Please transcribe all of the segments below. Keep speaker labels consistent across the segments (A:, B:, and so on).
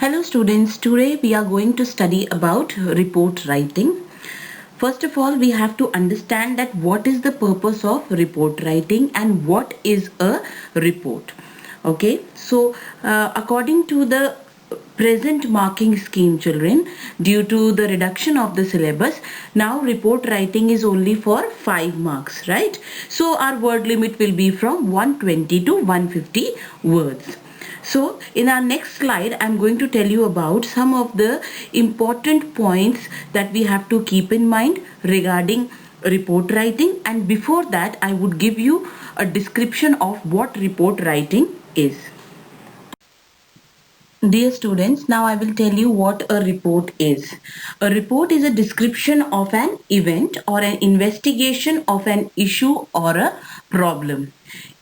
A: Hello students, today we are going to study about report writing. First of all, we have to understand that what is the purpose of report writing and what is a report. Okay, so according to the present marking scheme, children, due to the reduction of the syllabus, now report writing is only for 5 marks, right? So our word limit will be from 120 to 150 words. So in our next slide, I'm going to tell you about some of the important points that we have to keep in mind regarding report writing. And before that, I would give you a description of what report writing is. Dear students, now I will tell you what a report is. A report is a description of an event or an investigation of an issue or a problem.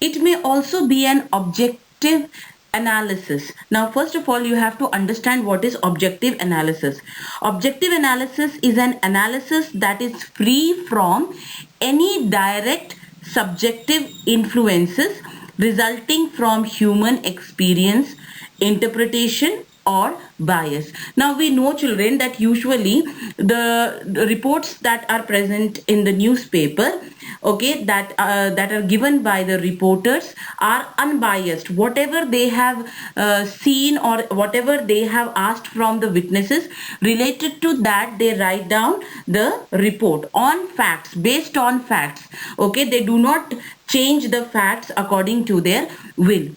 A: It may also be an objective analysis. Now, first of all, you have to understand what is objective analysis. Objective analysis is an analysis that is free from any direct subjective influences resulting from human experience, interpretation or bias. Now we know, children, that usually the reports that are present in the newspaper, okay, that are given by the reporters are unbiased. Whatever they have seen or whatever they have asked from the witnesses, related to that they write down the report on facts, based on facts. Okay, they do not change the facts according to their will.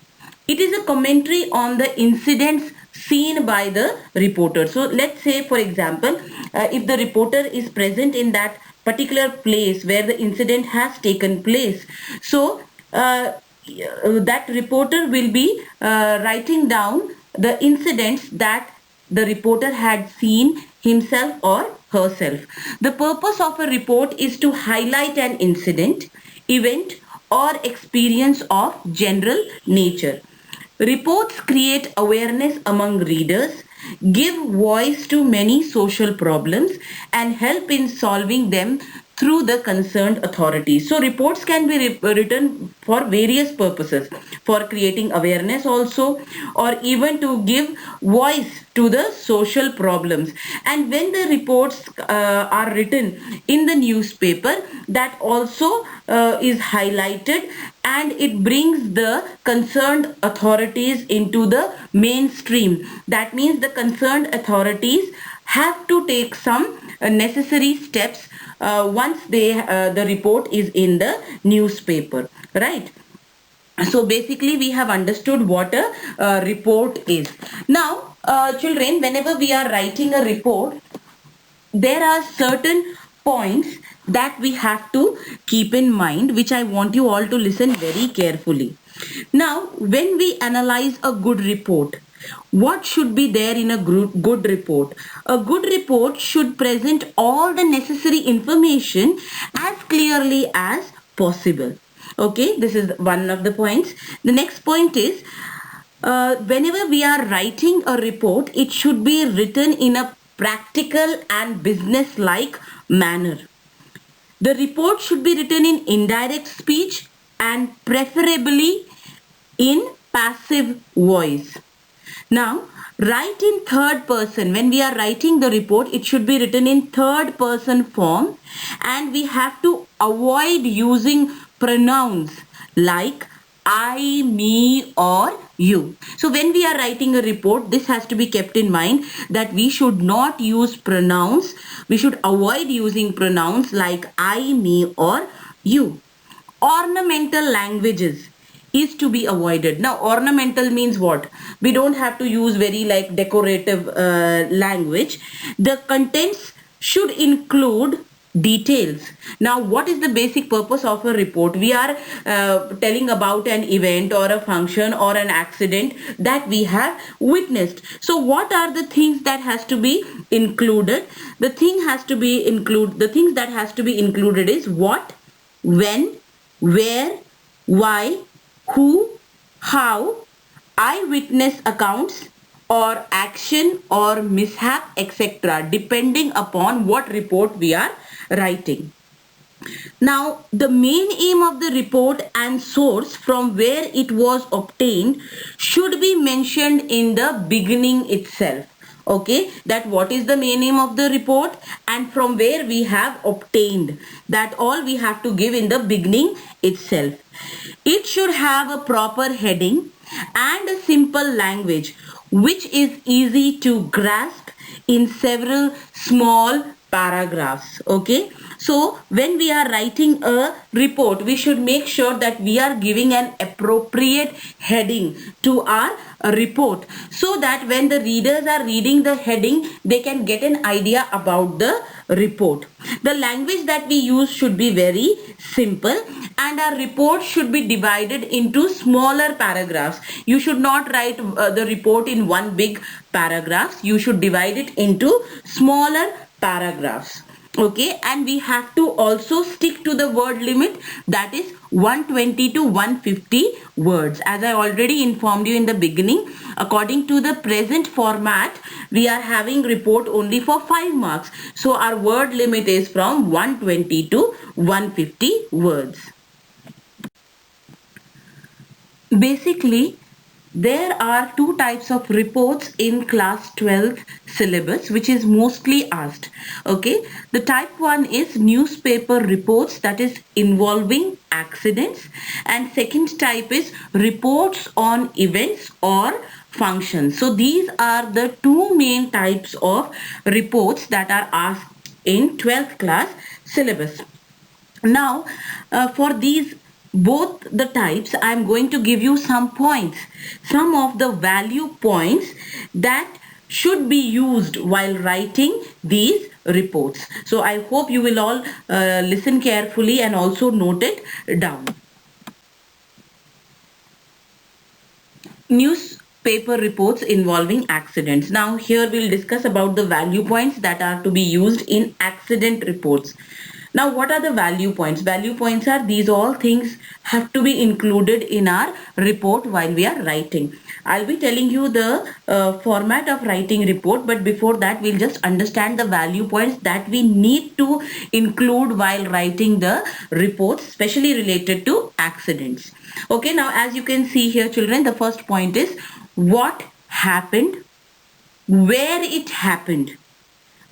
A: It is a commentary on the incidents seen by the reporter. So let's say, for example, if the reporter is present in that particular place where the incident has taken place, so that reporter will be writing down the incidents that the reporter had seen himself or herself. The purpose of a report is to highlight an incident, event or experience of general nature. Reports create awareness among readers, give voice to many social problems, and help in solving them through the concerned authorities. So reports can be written for various purposes, for creating awareness also, or even to give voice to the social problems. And when the reports are written in the newspaper, that also is highlighted and it brings the concerned authorities into the mainstream. That means the concerned authorities have to take some necessary steps once the report is in the newspaper, right? So basically we have understood what a report is. Now children, whenever we are writing a report, there are certain points that we have to keep in mind, which I want you all to listen very carefully. Now, when we analyze a good report, what should be there in a good report? A good report should present all the necessary information as clearly as possible. Okay, this is one of the points. The next point is, whenever we are writing a report, it should be written in a practical and business-like manner. The report should be written in indirect speech and preferably in passive voice. Now, write in third person. When we are writing the report, it should be written in third person form, and we have to avoid using pronouns like I, me or you. So when we are writing a report, this has to be kept in mind that we should not use pronouns. We should avoid using pronouns like I, me or you. Ornamental languages is to be avoided. Now ornamental means what? We don't have to use very like decorative language. The contents should include details. Now what is the basic purpose of a report? We are telling about an event or a function or an accident that we have witnessed. So what are the things that has to be included? The things that has to be included is what, when, where, why, who, how, eyewitness accounts or action or mishap, etc., depending upon what report we are writing. Now, the main aim of the report and source from where it was obtained should be mentioned in the beginning itself. Okay, that what is the main aim of the report and from where we have obtained, that all we have to give in the beginning itself. It should have a proper heading and a simple language which is easy to grasp in several small paragraphs. Okay, so when we are writing a report, we should make sure that we are giving an appropriate heading to our report, so that when the readers are reading the heading, they can get an idea about the report. The language that we use should be very simple, and our report should be divided into smaller paragraphs. You should not write the report in one big paragraph. You should divide it into smaller paragraphs. Okay, and we have to also stick to the word limit, that is 120 to 150 words. As I already informed you in the beginning, according to the present format, we are having report only for 5 marks. So our word limit is from 120 to 150 words. Basically, there are two types of reports in class 12 syllabus which is mostly asked. Okay, the type 1 is newspaper reports, that is involving accidents, and second type is reports on events or functions. So these are the two main types of reports that are asked in 12th class syllabus. Now, for these both the types, I am going to give you some points, some of the value points that should be used while writing these reports. So I hope you will all listen carefully and also note it down. Newspaper reports involving accidents. Now here we'll discuss about the value points that are to be used in accident reports. Now what are the value points? Value points are these all things have to be included in our report while we are writing. I'll be telling you the format of writing report, but before that we'll just understand the value points that we need to include while writing the reports, especially related to accidents. Okay, now as you can see here children, the first point is what happened, where it happened.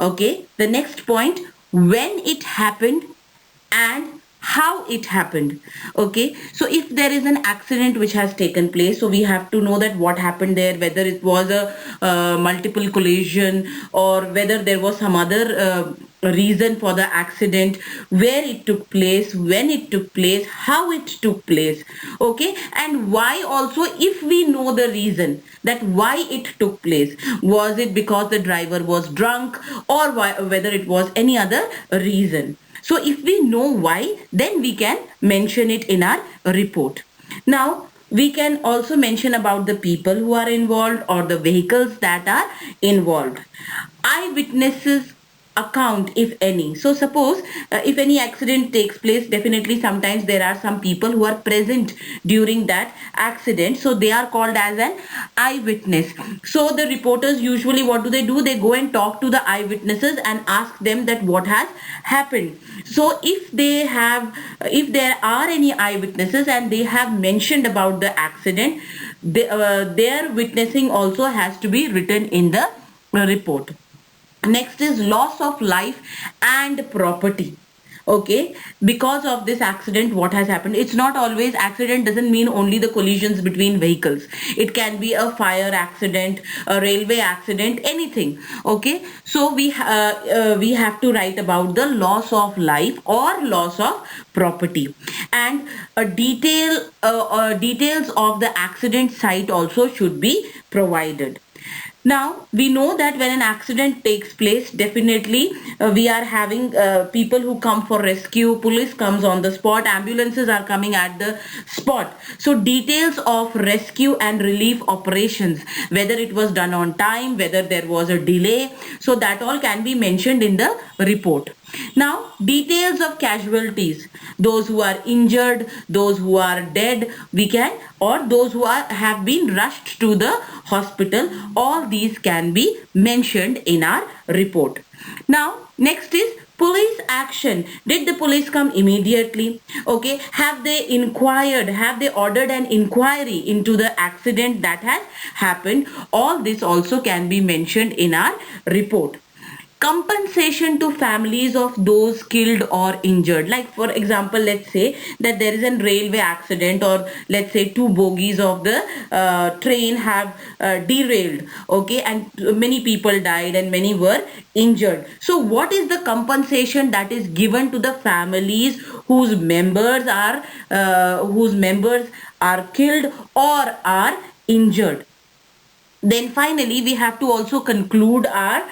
A: Okay, the next point, when it happened and how it happened. Okay, so if there is an accident which has taken place, so we have to know that what happened there, whether it was a multiple collision or whether there was some other reason for the accident, where it took place, when it took place, how it took place. Okay, and why also, if we know the reason that why it took place, was it because the driver was drunk or whether it was any other reason. So if we know why, then we can mention it in our report. Now, we can also mention about the people who are involved or the vehicles that are involved. Eyewitnesses account, if any. So suppose if any accident takes place, definitely sometimes there are some people who are present during that accident, so they are called as an eyewitness. So the reporters usually, what do? They go and talk to the eyewitnesses and ask them that what has happened. So if if there are any eyewitnesses and they have mentioned about the accident, their witnessing also has to be written in the report. Next is loss of life and property. Okay, because of this accident, what has happened? It's not always accident doesn't mean only the collisions between vehicles. It can be a fire accident, a railway accident, anything. Okay, so we have to write about the loss of life or loss of property, and a details of the accident site also should be provided. Now, we know that when an accident takes place, definitely we are having people who come for rescue, police comes on the spot, ambulances are coming at the spot. So, details of rescue and relief operations, whether it was done on time, whether there was a delay, so that all can be mentioned in the report. Now, details of casualties, those who are injured, those who are dead, we can, or those who have been rushed to the hospital, all these can be mentioned in our report. Now, next is Police action. Did the police come immediately? Okay. Have they inquired? Have they ordered an inquiry into the accident that has happened? All this also can be mentioned in our report. Compensation to families of those killed or injured. Like for example, let's say that there is a railway accident, or let's say two bogies of the train have derailed, okay, and many people died and many were injured. So what is the compensation that is given to the families whose members are killed or are injured? Then finally we have to also conclude our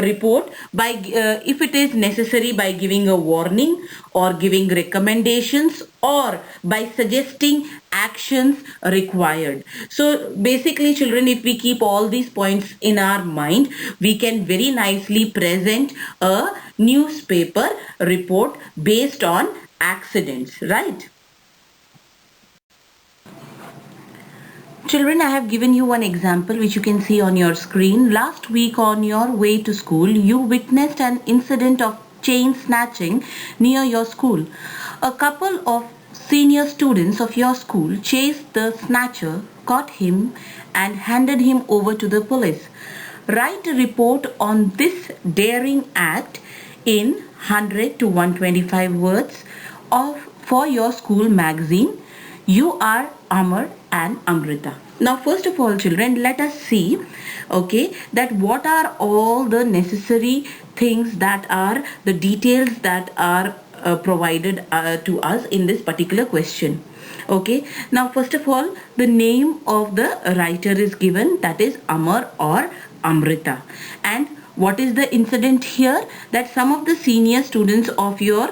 A: report by if it is necessary, by giving a warning or giving recommendations or by suggesting actions required. So basically children, if we keep all these points in our mind, we can very nicely present a newspaper report based on accidents, right? Children, I have given you one example which you can see on your screen. Last week on your way to school, you witnessed an incident of chain snatching near your school. A couple of senior students of your school chased the snatcher, caught him, and handed him over to the police. Write a report on this daring act in 100 to 125 words for your school magazine. You are Amar and Amrita. Now, first of all, children, let us see, okay, that what are all the necessary things, that are the details that are provided to us in this particular question. Okay, now first of all, the name of the writer is given, that is Amar or Amrita. And what is the incident here? That some of the senior students of your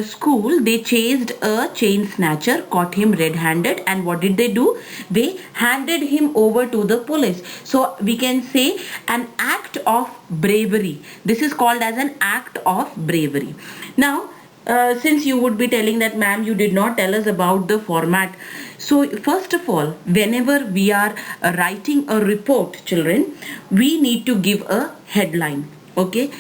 A: school, they chased a chain snatcher, caught him red-handed, and what did they do? They handed him over to the police. So we can say an act of bravery. This is called as an act of bravery. Now since you would be telling that, ma'am, you did not tell us about the format. So first of all, whenever we are writing a report, children, we need to give a headline. Okay.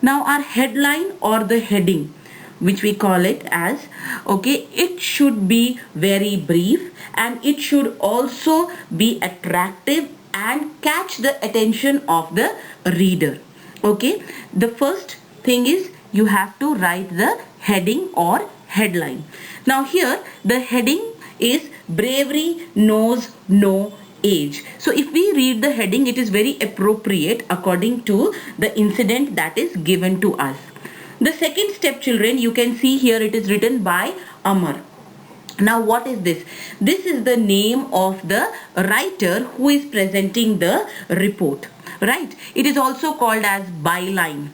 A: Now our headline or the heading, which we call it as, okay, it should be very brief and it should also be attractive and catch the attention of the reader. Okay. The first thing is you have to write the heading or headline. Now here the heading is bravery knows no age. So if we read the heading, it is very appropriate according to the incident that is given to us. The second step, children, you can see here it is written by Amar. Now what is this? This is the name of the writer who is presenting the report, right? It is also called as byline.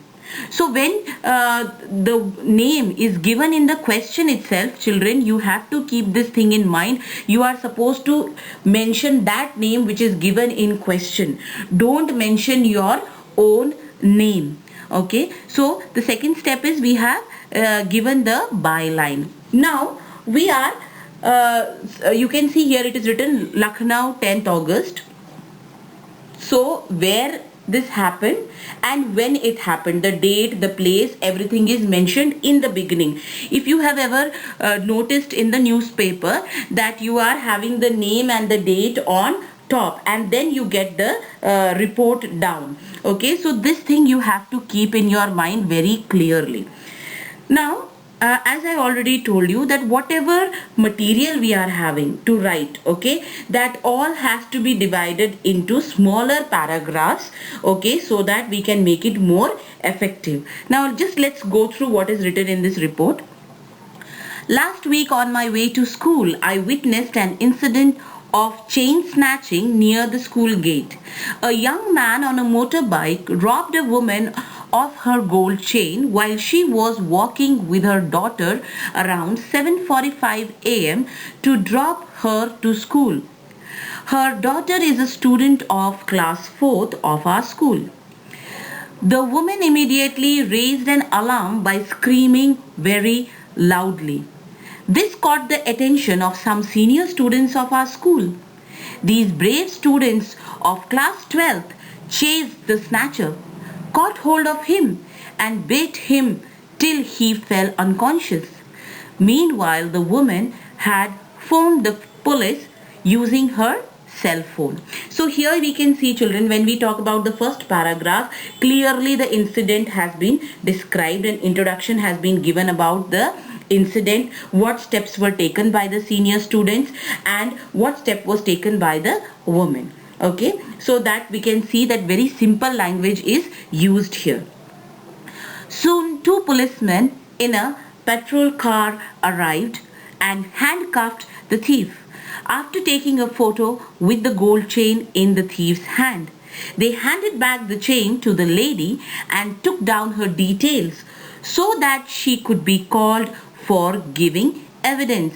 A: So when the name is given in the question itself, children, you have to keep this thing in mind. You are supposed to mention that name which is given in question. Don't mention your own name. Okay. So the second step is we have given the byline. Now we are, you can see here it is written Lucknow 10th August. So where this happened and when it happened, the date, the place, everything is mentioned in the beginning. If you have ever noticed in the newspaper that you are having the name and the date on top and then you get the report down. Okay, so this thing you have to keep in your mind very clearly. Now as I already told you that whatever material we are having to write, okay, that all has to be divided into smaller paragraphs, okay, so that we can make it more effective. Now just let's go through what is written in this report. Last week on my way to school, I witnessed an incident of chain snatching near the school gate. A young man on a motorbike robbed a woman of her gold chain while she was walking with her daughter around 7:45 a.m. to drop her to school. Her daughter is a student of class 4th of our school. The woman immediately raised an alarm by screaming very loudly. This caught the attention of some senior students of our school. These brave students of class 12th chased the snatcher, caught hold of him, and beat him till he fell unconscious. Meanwhile, the woman had phoned the police using her cell phone. So here we can see, children, when we talk about the first paragraph, clearly the incident has been described and introduction has been given about the incident, what steps were taken by the senior students and what step was taken by the woman. Okay, so that we can see that very simple language is used here. Soon, two policemen in a patrol car arrived and handcuffed the thief. After taking a photo with the gold chain in the thief's hand, they handed back the chain to the lady and took down her details so that she could be called for giving evidence.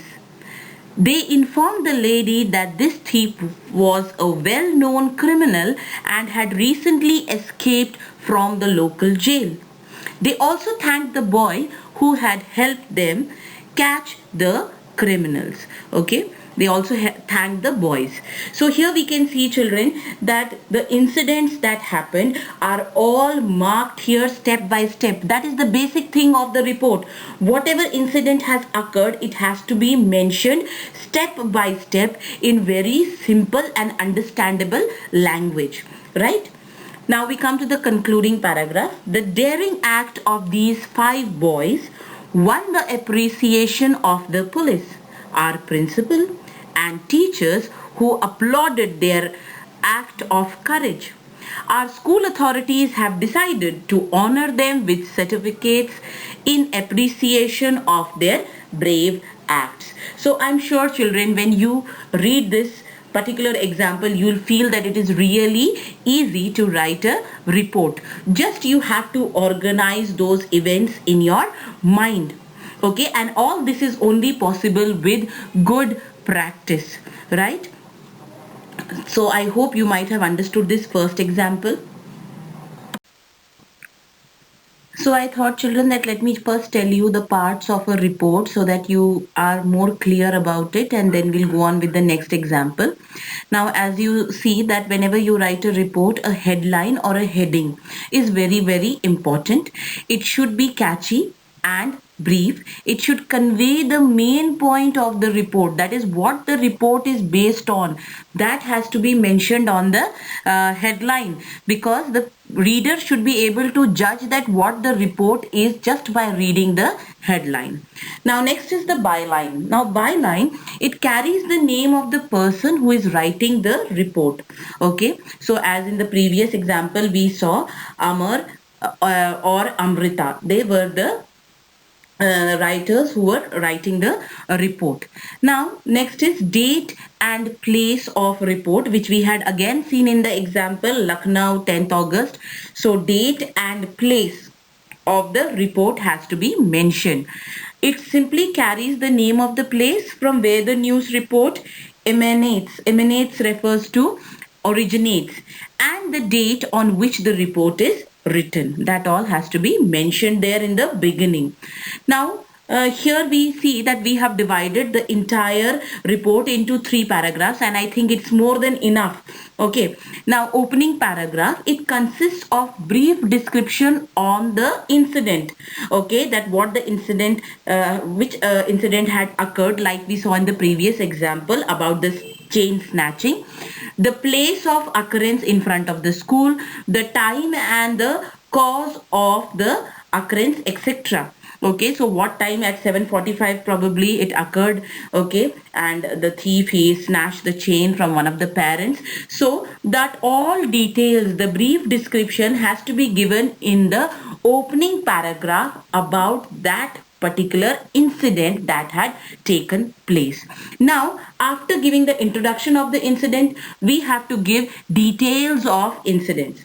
A: They informed the lady that this thief was a well known criminal and had recently escaped from the local jail. They also thanked the boy who had helped them catch the criminals. Okay, they also thanked the boys. So here we can see, children, that the incidents that happened are all marked here step by step. That is the basic thing of the report. Whatever incident has occurred, it has to be mentioned step by step in very simple and understandable language, right? Now we come to the concluding paragraph. The daring act of these five boys won the appreciation of the police, our principal, and teachers who applauded their act of courage. Our school authorities have decided to honor them with certificates in appreciation of their brave acts. So I'm sure, children, when you read this particular example, you'll feel that it is really easy to write a report. Just you have to organize those events in your mind. Okay, and all this is only possible with good practice, right? So I hope you might have understood this first example. So I thought, children, that let me first tell you the parts of a report so that you are more clear about it, and then we'll go on with the next example. Now, as you see that whenever you write a report, a headline or a heading is very, very important. It should be catchy and brief. It should convey the main point of the report. That is what the report is based on. That has to be mentioned on the headline, because the reader should be able to judge that what the report is just by reading the headline. Now next is the byline. Now byline, it carries the name of the person who is writing the report. Okay, so as in the previous example we saw Amar or Amrita. They were the writers who were writing the report. Now next is date and place of report, which we had again seen in the example Lucknow 10th August. So date and place of the report has to be mentioned. It simply carries the name of the place from where the news report emanates. Emanates refers to originates, and the date on which the report is written. That all has to be mentioned there in the beginning. Now here we see that we have divided the entire report into 3 paragraphs, and I think it's more than enough. Okay, now opening paragraph, it consists of brief description on the incident. Okay, that what the incident, which incident had occurred, like we saw in the previous example about this chain snatching, the place of occurrence in front of the school, the time and the cause of the occurrence, etc. Okay, so what time? At 7:45 probably it occurred. Okay, and the thief, he snatched the chain from one of the parents. So that all details, the brief description has to be given in the opening paragraph about that particular incident that had taken place. Now, after giving the introduction of the incident, we have to give details of incidents.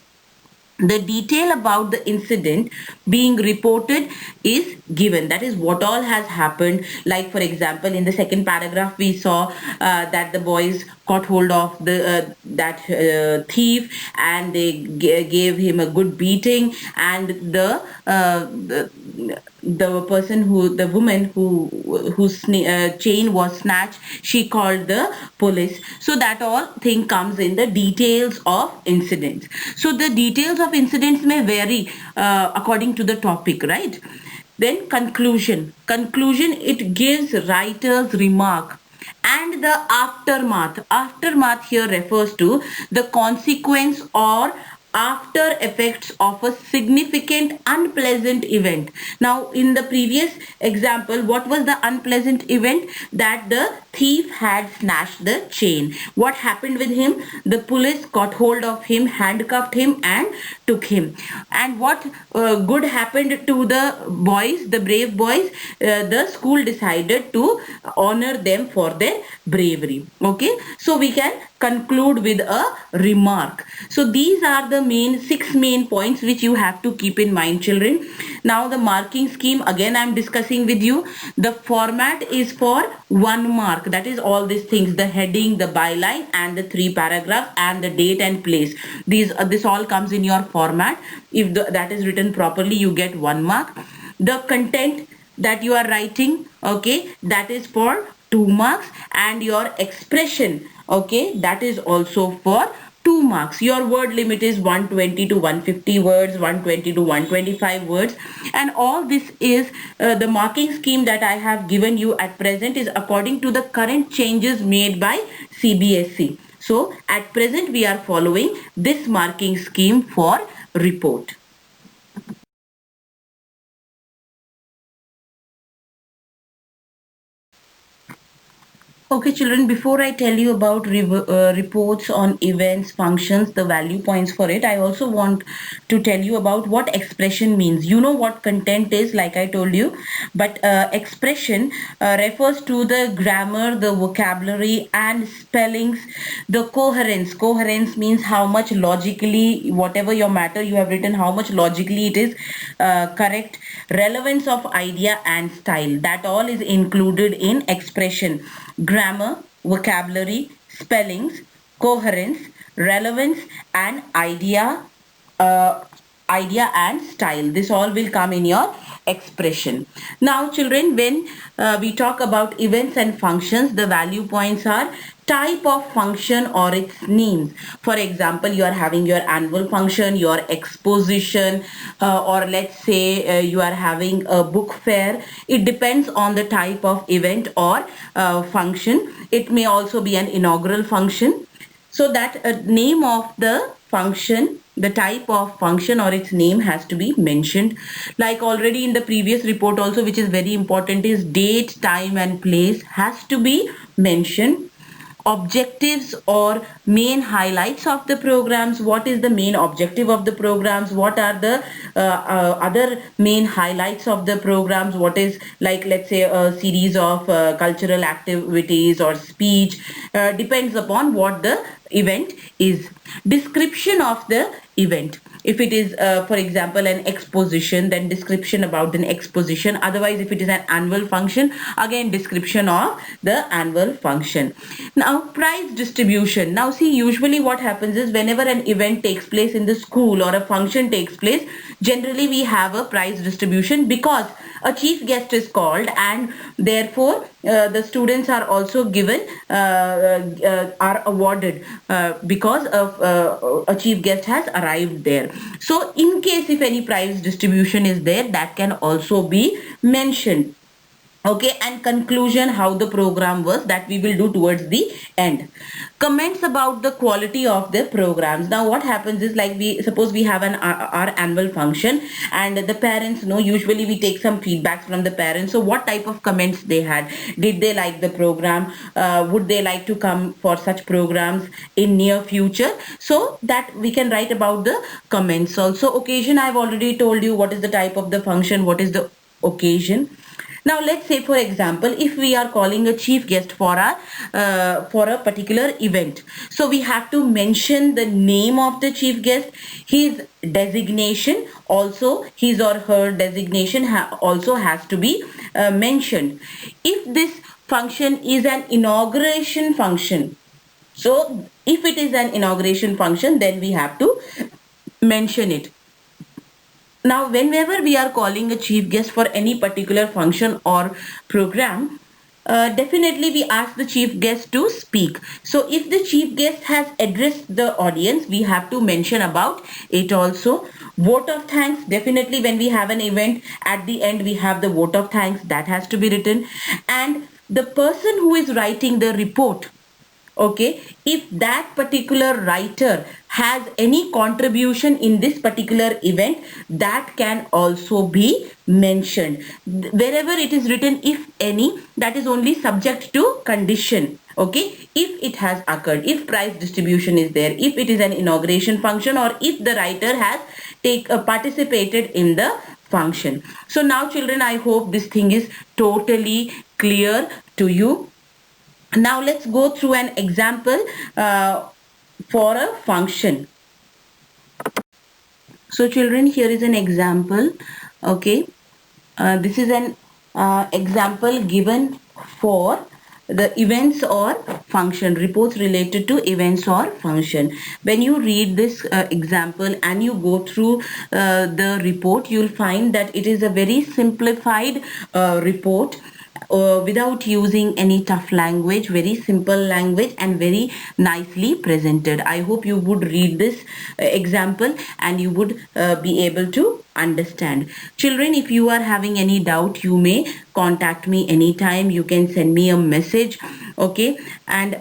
A: The detail about the incident being reported is given. That is what all has happened. Like for example, in the second paragraph we saw that the boys caught hold of the that thief, and they gave him a good beating, and the person who, the woman whose chain was snatched, she called the police. So that all thing comes in the details of incidents. So the details of incidents may vary according to the topic, right? Then conclusion. Conclusion, it gives writer's remark. And the aftermath. Aftermath here refers to the consequence or after effects of a significant unpleasant event. Now, in the previous example, what was the unpleasant event? That the thief had snatched the chain. What happened with him? The police got hold of him, handcuffed him, and took him. And what good happened to the boys, the brave boys? The school decided to honor them for their bravery. Okay, so we can conclude with a remark. So these are the six main points which you have to keep in mind, children. Now the marking scheme, again I am discussing with you. The format is for 1 mark. That is all these things: the heading, the byline, and the 3 paragraphs, and the date and place. This all comes in your format. If that is written properly, you get 1 mark. The content that you are writing, okay, that is for 2 marks. And your expression, okay, that is also for 2 marks. Your word limit is 120 to 150 words, 120 to 125 words. And all this is the marking scheme that I have given you at present is according to the current changes made by CBSE. So at present we are following this marking scheme for report. Okay, children, before I tell you about reports on events, functions, the value points for it, I also want to tell you about what expression means. You know what content is, like I told you, but expression refers to the grammar, the vocabulary, and spellings, the coherence. Coherence means how much logically, whatever your matter you have written, how much logically it is correct, relevance of idea, and style. That all is included in expression. Grammar, vocabulary, spellings, coherence, relevance, and uh, idea and style. This all will come in your expression. Now, children, when we talk about events and functions, the value points are type of function or its names. For example, you are having your annual function, your exposition, or let's say you are having a book fair. It depends on the type of event or function. It may also be an inaugural function. So that name of the function, the type of function or its name has to be mentioned. Like already in the previous report also, which is very important, is date, time, and place has to be mentioned. Objectives or main highlights of the programs. What is the main objective of the programs? What are the other main highlights of the programs? What is, like, let's say a series of cultural activities or speech, depends upon what the event is. Description of the event. If it is, for example, an exposition, then description about an exposition. Otherwise, if it is an annual function, again description of the annual function. Now, prize distribution. Now, see, usually what happens is whenever an event takes place in the school or a function takes place, generally we have a prize distribution because a chief guest is called, and therefore the students are also given, are awarded because of a chief guest has arrived there. So in case if any prize distribution is there, that can also be mentioned. Okay, and conclusion, how the program was, that we will do towards the end. Comments about the quality of the programs. Now what happens is, like, we suppose we have our annual function, and the parents know, usually we take some feedbacks from the parents. So what type of comments they had? Did they like the program? Would they like to come for such programs in near future? So that we can write about the comments. Also, occasion, I've already told you what is the type of the function, what is the occasion. Now let's say, for example, if we are calling a chief guest for a particular event, so we have to mention the name of the chief guest, his designation, also his or her designation also has to be mentioned. If this function is an inauguration function, so if it is an inauguration function, then we have to mention it. Now, whenever we are calling a chief guest for any particular function or program, definitely we ask the chief guest to speak. So if the chief guest has addressed the audience, we have to mention about it also. Vote of thanks, definitely when we have an event, at the end we have the vote of thanks that has to be written. And the person who is writing the report, okay, if that particular writer has any contribution in this particular event, that can also be mentioned. Wherever it is written if any, that is only subject to condition. Okay, if it has occurred, if prize distribution is there, if it is an inauguration function, or if the writer has participated in the function. So now children, I hope this thing is totally clear to you. Now let's go through an example for a function. So children, here is an example. Okay, this is an example given for the events or function, reports related to events or function. When you read this example and you go through the report, you'll find that it is a very simplified report, without using any tough language, very simple language and very nicely presented. I hope you would read this example and you would be able to understand. Children, if you are having any doubt, you may contact me anytime. You can send me a message. Okay, and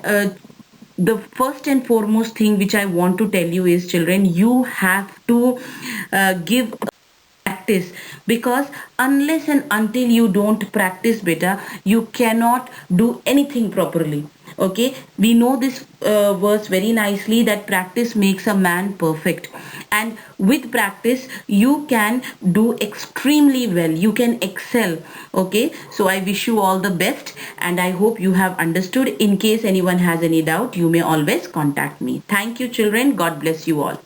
A: the first and foremost thing which I want to tell you is, children, you have to give practice, because unless and until you don't practice beta, you cannot do anything properly. Okay, we know this verse very nicely, that practice makes a man perfect, and with practice you can do extremely well, you can excel. Okay, so I wish you all the best and I hope you have understood. In case anyone has any doubt, you may always contact me. Thank you children, God bless you all.